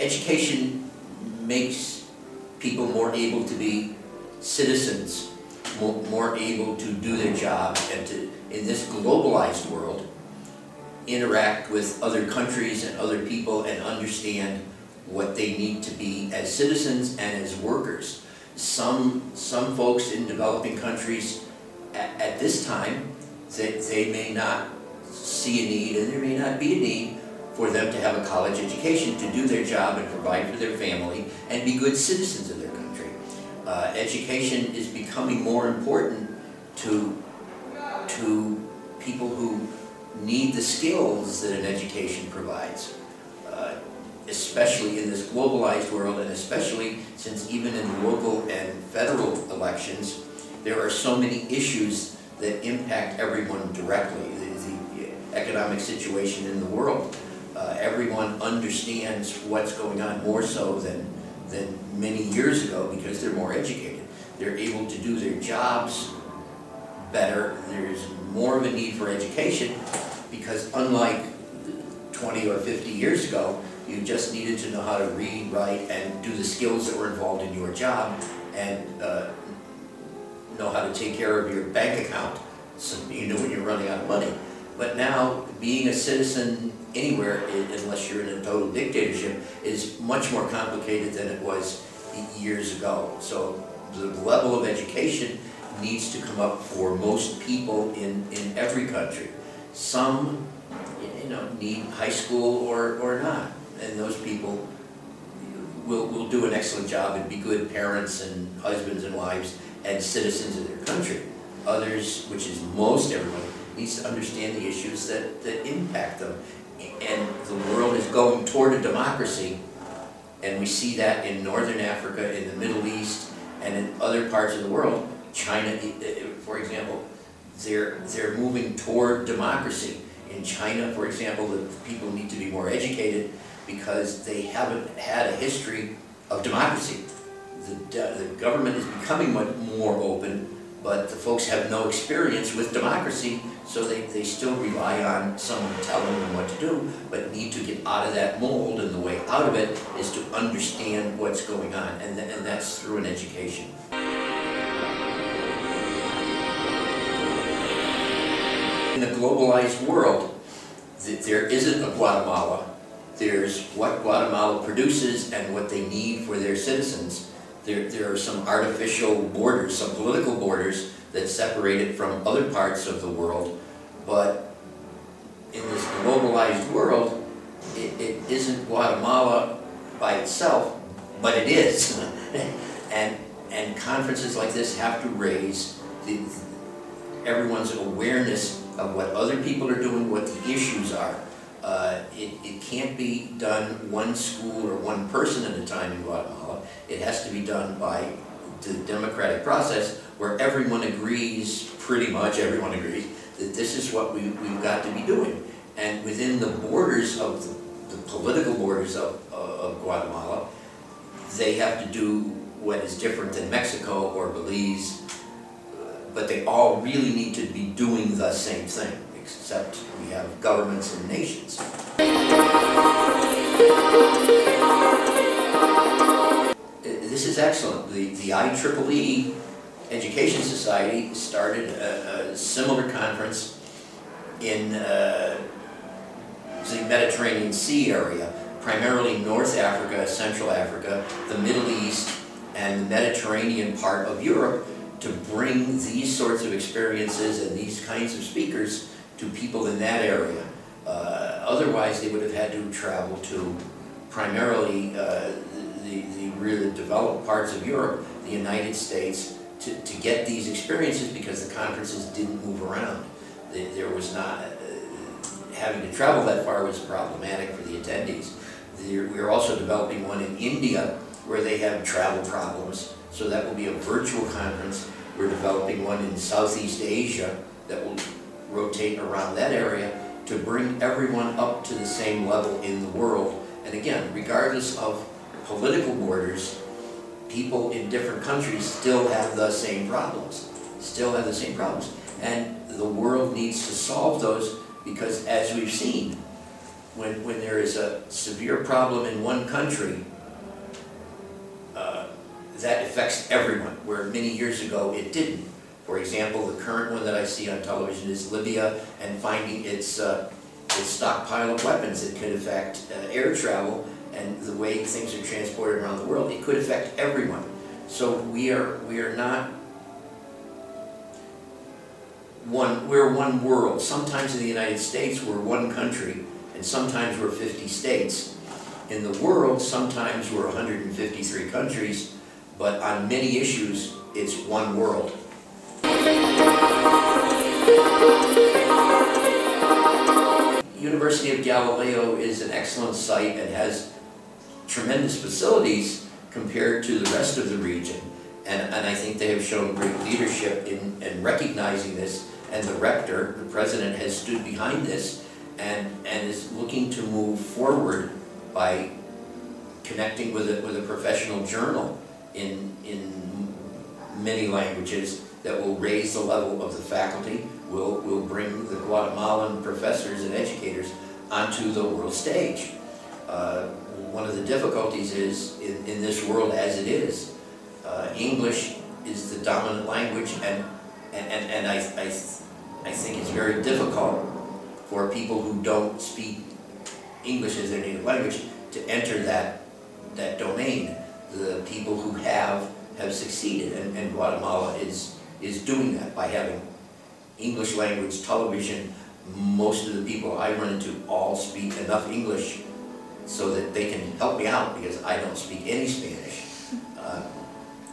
education makes people more able to be citizens, more able to do their job, and to, in this globalized world, interact with other countries and other people and understand what they need to be as citizens and as workers. Some folks in developing countries at this time, they may not see a need, and there may not be a need for them to have a college education to do their job and provide for their family and be good citizens of their country. Education is becoming more important to people who need the skills that an education provides, especially in this globalized world, and especially since even in local and federal elections, there are so many issues that impact everyone directly. The economic situation in the world, everyone understands what's going on more so than many years ago because they're more educated. They're able to do their jobs better. There's more of a need for education because unlike 20 or 50 years ago, you just needed to know how to read, write, and do the skills that were involved in your job, and know how to take care of your bank account so you know when you're running out of money. But now, being a citizen anywhere, unless you're in a total dictatorship, is much more complicated than it was years ago. So the level of education needs to come up for most people in every country. Some, need high school or not, and those people will do an excellent job and be good parents and husbands and wives and citizens of their country. Others, which is most everyone, needs to understand the issues that impact them. And the world is going toward a democracy, and we see that in Northern Africa, in the Middle East, and in other parts of the world. China, for example, they're moving toward democracy. In China, for example, the people need to be more educated because they haven't had a history of democracy. The government is becoming much more open, but the folks have no experience with democracy, so they still rely on someone telling them what to do, but need to get out of that mold, and the way out of it is to understand what's going on, and that's through an education. In the globalized world, there isn't a Guatemala. There's what Guatemala produces and what they need for their citizens. There are some artificial borders, some political borders that separate it from other parts of the world, but in this globalized world, it isn't Guatemala by itself, but it is. and conferences like this have to raise everyone's awareness of what other people are doing, what the issues are. It can't be done one school or one person at a time in Guatemala. It has to be done by the democratic process where everyone agrees, pretty much everyone agrees, that this is what we've got to be doing. And within the borders of the political borders of Guatemala, they have to do what is different than Mexico or Belize, but they all really need to be doing the same thing, except we have governments and nations. This is excellent. The IEEE Education Society started a similar conference in the Mediterranean Sea area, primarily North Africa, Central Africa, the Middle East, and the Mediterranean part of Europe, to bring these sorts of experiences and these kinds of speakers to people in that area. Otherwise, they would have had to travel to primarily the really developed parts of Europe, the United States, to get these experiences, because the conferences didn't move around. There was not, having to travel that far was problematic for the attendees. We are also developing one in India where they have travel problems, so that will be a virtual conference. We're developing one in Southeast Asia that will rotate around that area to bring everyone up to the same level in the world. And again, regardless of political borders, people in different countries still have the same problems. And the world needs to solve those, because as we've seen, when there is a severe problem in one country, that affects everyone, where many years ago it didn't. For example, the current one that I see on television is Libya and finding its stockpile of weapons. It could affect air travel and the way things are transported around the world. It could affect everyone. So we are not one. We're one world. Sometimes in the United States we're one country, and sometimes we're 50 states. In the world, sometimes we're 153 countries, but on many issues, it's one world. University of Galileo is an excellent site and has tremendous facilities compared to the rest of the region. And I think they have shown great leadership in recognizing this, and the rector, the president, has stood behind this and is looking to move forward by connecting with a professional journal in many languages that will raise the level of the faculty, will bring the Guatemalan professors and educators onto the world stage. One of the difficulties is, in this world as it is, English is the dominant language, and I think it's very difficult for people who don't speak English as their native language to enter that domain. The people who have succeeded, and Guatemala is doing that by having English language television. Most of the people I run into all speak enough English so that they can help me out, because I don't speak any Spanish.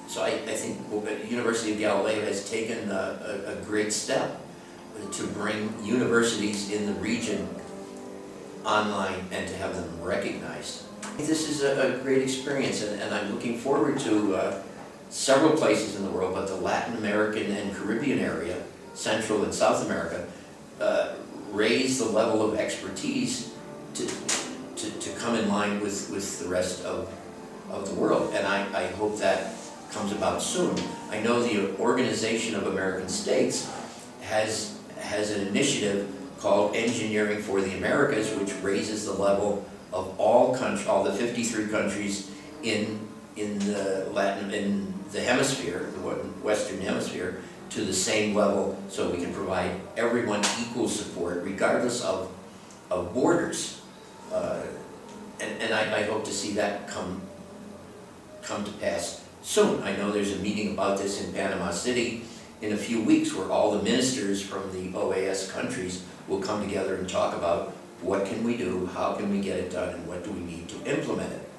So I think the University of Galileo has taken a great step to bring universities in the region online and to have them recognized. This is a great experience, and I'm looking forward to several places in the world, but the Latin American and Caribbean area, Central and South America, raise the level of expertise to come in line with the rest of the world, and I hope that comes about soon. I know the Organization of American States has an initiative called Engineering for the Americas, which raises the level of all the 53 countries in the hemisphere, the Western Hemisphere, to the same level, so we can provide everyone equal support regardless of borders. And I hope to see that come to pass soon. I know there's a meeting about this in Panama City in a few weeks, where all the ministers from the OAS countries will come together and talk about what can we do, how can we get it done, and what do we need to implement it.